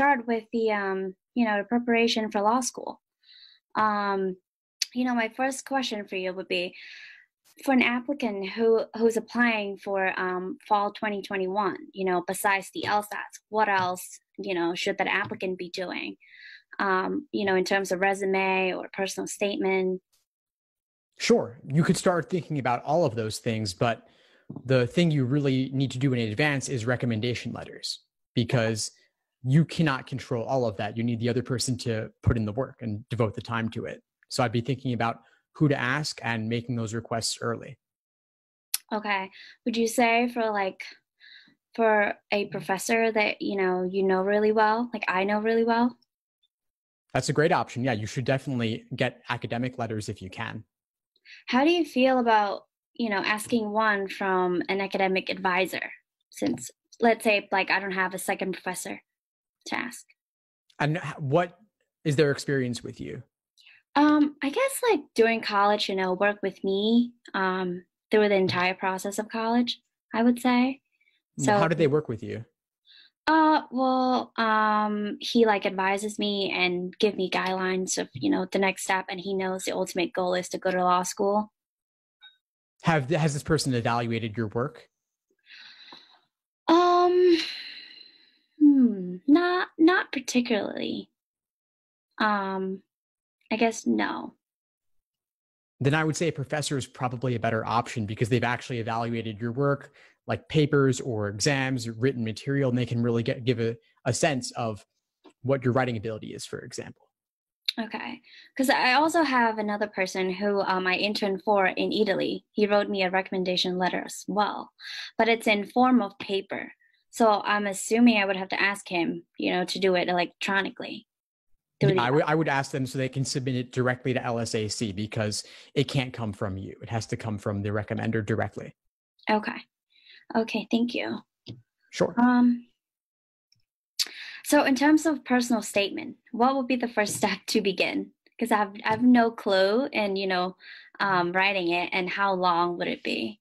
start with the preparation for law school. Um, my first question for you would be, for an applicant who's applying for fall 2021, besides the LSATs, what else, should that applicant be doing, in terms of resume or personal statement? Sure, you could start thinking about all of those things, but the thing you really need to do in advance is recommendation letters, because you cannot control all of that. You need the other person to put in the work and devote the time to it. So I'd be thinking about who to ask and making those requests early. Okay. Would you say for a professor that, really well, like I know really well? That's a great option. Yeah, you should definitely get academic letters if you can. How do you feel about, asking one from an academic advisor? Since, let's say, like, I don't have a second professor to ask. And what is their experience with you? I guess like during college, work with me through the entire process of college, I would say. How So, did they work with you? he like advises me and give me guidelines of, the next step, and he knows the ultimate goal is to go to law school. Has this person evaluated your work? Um, not particularly. I guess no. Then I would say a professor is probably a better option, because they've actually evaluated your work, like papers or exams or written material, and they can really give a sense of what your writing ability is, for example. Okay. Because I also have another person who I interned for in Italy. He wrote me a recommendation letter as well, but it's in form of paper. So I'm assuming I would have to ask him, to do it electronically. Yeah, I would ask them so they can submit it directly to LSAC, because it can't come from you. It has to come from the recommender directly. Okay. Okay, thank you. Sure. So in terms of personal statement, what would be the first step to begin? Because I have no clue in, writing it, and how long would it be?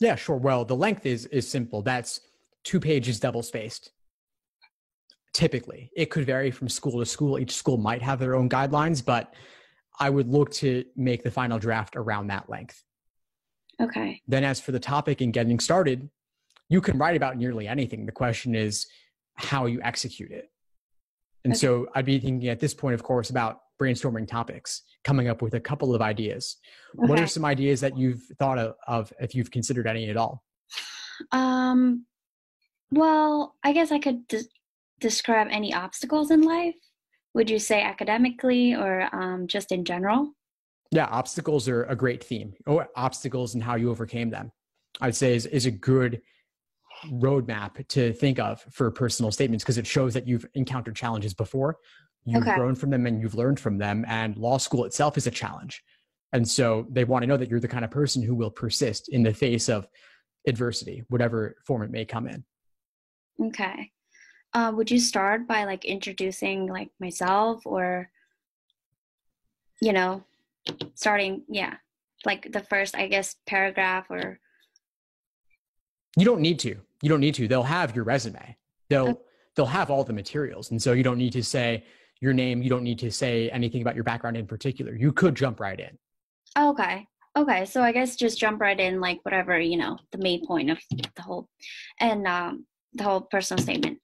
Yeah, sure. Well, the length is simple. That's 2 pages double spaced. Typically, it could vary from school to school. Each school might have their own guidelines, but I would look to make the final draft around that length. Okay. Then as for the topic and getting started, you can write about nearly anything. The question is how you execute it. And so I'd be thinking at this point, of course, about brainstorming topics, coming up with a couple of ideas. Okay. What are some ideas that you've thought of, if you've considered any at all? Well, I guess I could describe any obstacles in life. Would you say academically or just in general? Yeah, obstacles are a great theme. Obstacles and how you overcame them, I'd say is a good roadmap to think of for personal statements, because it shows that you've encountered challenges before, you've grown from them, and you've learned from them. And law school itself is a challenge. And so they want to know that you're the kind of person who will persist in the face of adversity, whatever form it may come in. Okay. Would you start by introducing myself, or, starting, the first, I guess, paragraph? Or you don't need to. They'll have your resume. They'll have all the materials. And so you don't need to say your name. You don't need to say anything about your background in particular. You could jump right in. Okay. So I guess just jump right in, whatever, the main point of the whole personal statement.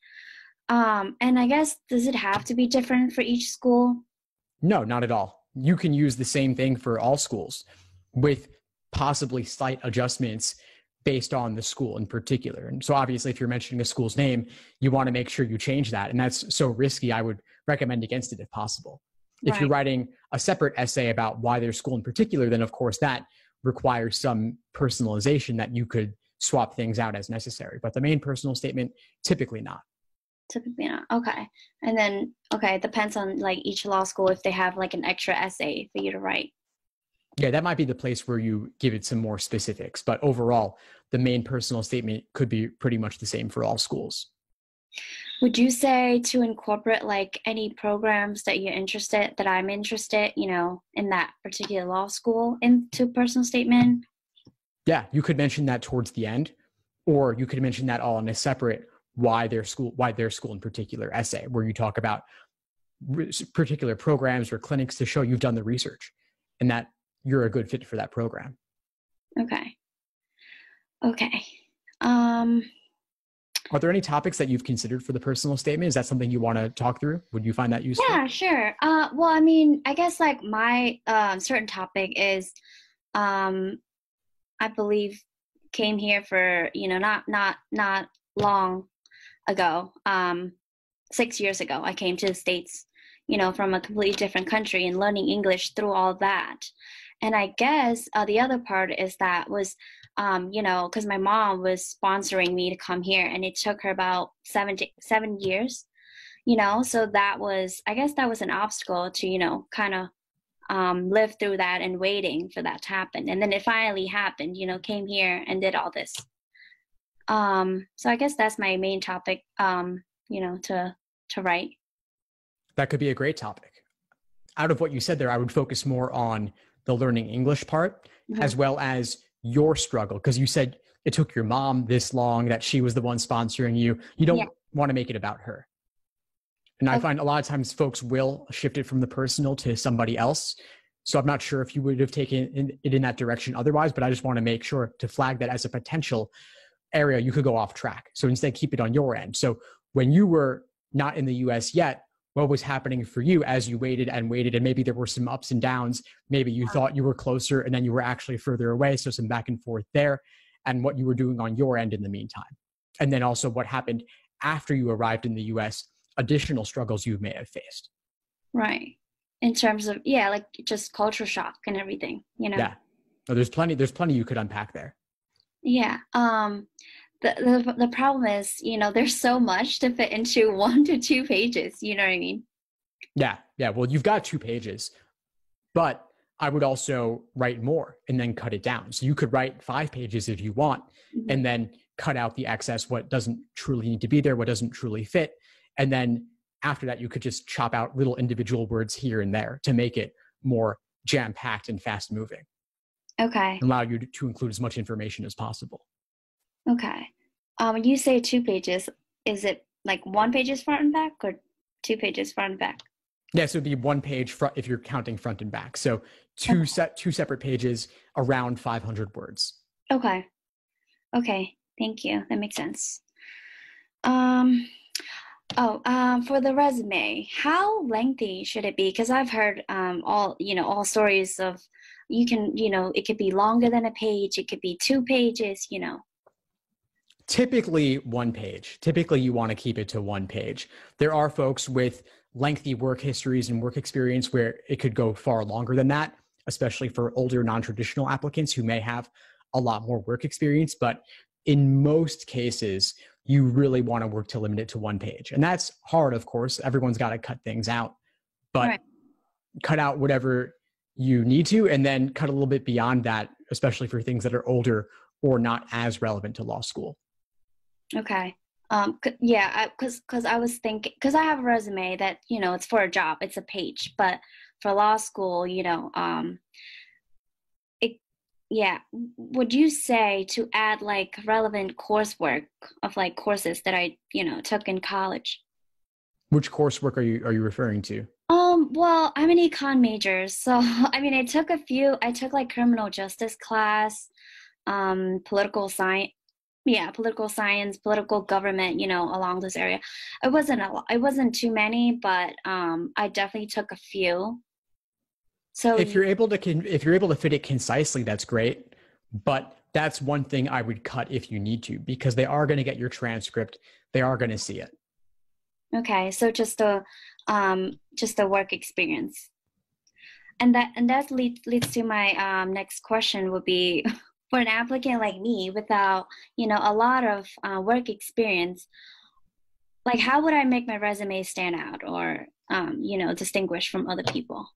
And I guess, does it have to be different for each school? No, not at all. You can use the same thing for all schools, with possibly slight adjustments based on the school in particular. And so obviously, if you're mentioning a school's name, you want to make sure you change that. And that's so risky, I would recommend against it if possible. If you're writing a separate essay about why their school in particular, then of course that requires some personalization that you could swap things out as necessary. But the main personal statement, typically not. Typically not. Okay. And then, it depends on each law school if they have an extra essay for you to write. Yeah, that might be the place where you give it some more specifics. But overall, the main personal statement could be pretty much the same for all schools. Would you say to incorporate any programs that I'm interested, in that particular law school into personal statement? Yeah, you could mention that towards the end, or you could mention that all in a separate why their school in particular essay, where you talk about particular programs or clinics to show you've done the research and that you're a good fit for that program. Okay. Okay. Are there any topics that you've considered for the personal statement? Is that something you want to talk through? Would you find that useful? Yeah, sure. Well, I mean, I guess like my certain topic is, I believe, came here for, not long ago. 6 years ago, I came to the States, from a completely different country and learning English through all that. And I guess the other part is that was, because my mom was sponsoring me to come here, and it took her about 7 years, so I guess that was an obstacle to, kind of live through that and waiting for that to happen. And then it finally happened, came here and did all this. So I guess that's my main topic, to write. That could be a great topic. Out of what you said there, I would focus more on the learning English part, as well as your struggle, because you said it took your mom this long, that she was the one sponsoring you. You don't want to make it about her. And I find a lot of times folks will shift it from the personal to somebody else. So I'm not sure if you would have taken it in that direction otherwise, but I just want to make sure to flag that as a potential area you could go off track. So instead, keep it on your end. So when you were not in the US yet, what was happening for you as you waited, and maybe there were some ups and downs. Maybe you thought you were closer and then you were actually further away. So some back and forth there, and what you were doing on your end in the meantime. And then also what happened after you arrived in the US, additional struggles you may have faced. Right. In terms of, like just culture shock and everything, Yeah. No, there's plenty you could unpack there. Yeah. The problem is, there's so much to fit into 1 to 2 pages. You know what I mean? Yeah. Well, you've got 2 pages, but I would also write more and then cut it down. So you could write 5 pages if you want, and then cut out the excess, what doesn't truly need to be there, what doesn't truly fit. And then after that, you could just chop out little individual words here and there to make it more jam-packed and fast-moving. Okay. Allow you to include as much information as possible. Okay. When you say 2 pages, is it like 1 page is front and back, or 2 pages front and back? Yes, it would be 1 page front if you're counting front and back. So two separate pages, around 500 words. Okay. Thank you. That makes sense. For the resume, how lengthy should it be? Because I've heard all stories of, it could be longer than a page, it could be 2 pages, Typically 1 page. Typically you want to keep it to 1 page. There are folks with lengthy work histories and work experience where it could go far longer than that, especially for older non-traditional applicants who may have a lot more work experience. But in most cases, you really want to work to limit it to 1 page. And that's hard, of course. Everyone's got to cut things out, but cut out whatever you need to, and then cut a little bit beyond that, especially for things that are older or not as relevant to law school. Okay. Because I was thinking, because I have a resume that, it's for a job, it's a page, but for law school, would you say to add like relevant coursework of like courses that I, took in college? Which coursework are you referring to? Well, I'm an econ major, so I mean, I took like criminal justice class, political science, political government, along this area. It wasn't too many, but I definitely took a few. So if you're able to fit it concisely, that's great. But that's one thing I would cut if you need to, because they are going to get your transcript. They are going to see it. Okay, so just a work experience, and that leads to my next question would be, for an applicant like me without a lot of work experience, like how would I make my resume stand out or distinguish from other people?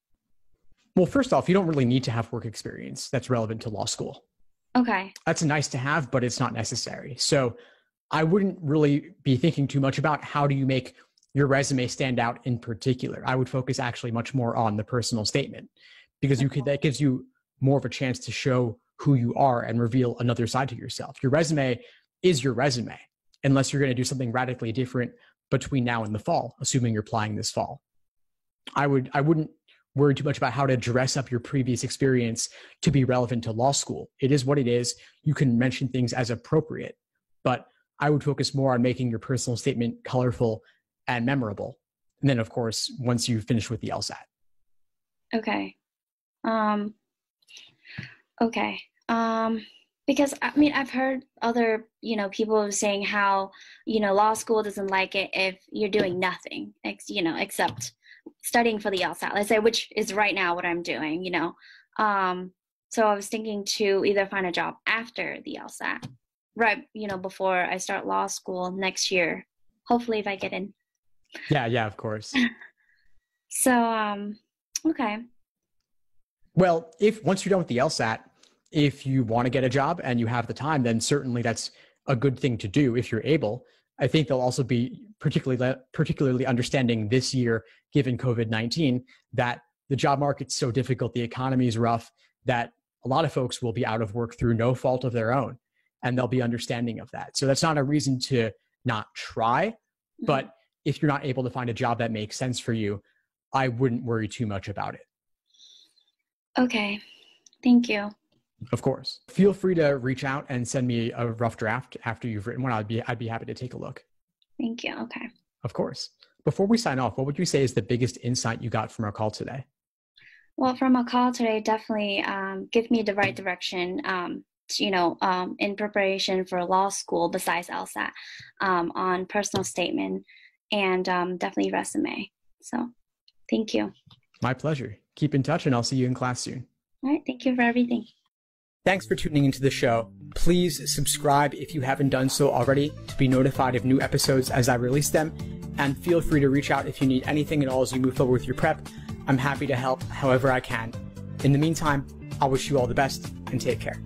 Well, first off, you don't really need to have work experience that's relevant to law school. Okay. That's nice to have, but it's not necessary. So I wouldn't really be thinking too much about how do you make your resume stand out in particular. I would focus actually much more on the personal statement, because that gives you more of a chance to show who you are and reveal another side to yourself. Your resume is your resume. unless you're going to do something radically different between now and the fall, assuming you're applying this fall. I wouldn't worry too much about how to dress up your previous experience to be relevant to law school. It is what it is. You can mention things as appropriate, but I would focus more on making your personal statement colorful and memorable. And then, of course, once you finish with the LSAT. Okay. Okay. Because I mean, I've heard other, people saying how, law school doesn't like it if you're doing nothing, except studying for the LSAT, let's say, which is right now what I'm doing, So I was thinking to either find a job after the LSAT, right, before I start law school next year, hopefully if I get in. Yeah, of course. So, okay. Well, once you're done with the LSAT, if you want to get a job and you have the time, then certainly that's a good thing to do if you're able. I think they'll also be particularly understanding this year, given COVID-19, that the job market's so difficult, the economy is rough, that a lot of folks will be out of work through no fault of their own, and they'll be understanding of that. So that's not a reason to not try, but if you're not able to find a job that makes sense for you, I wouldn't worry too much about it. Okay, thank you. Of course. Feel free to reach out and send me a rough draft after you've written one. I'd be happy to take a look. Thank you. Okay. Of course. Before we sign off, what would you say is the biggest insight you got from our call today? Well, from our call today, definitely give me the right direction, in preparation for law school besides LSAT, on personal statement and definitely resume. So thank you. My pleasure. Keep in touch and I'll see you in class soon. All right. Thank you for everything. Thanks for tuning into the show. Please subscribe if you haven't done so already to be notified of new episodes as I release them. And feel free to reach out if you need anything at all as you move forward with your prep. I'm happy to help however I can. In the meantime, I'll wish you all the best and take care.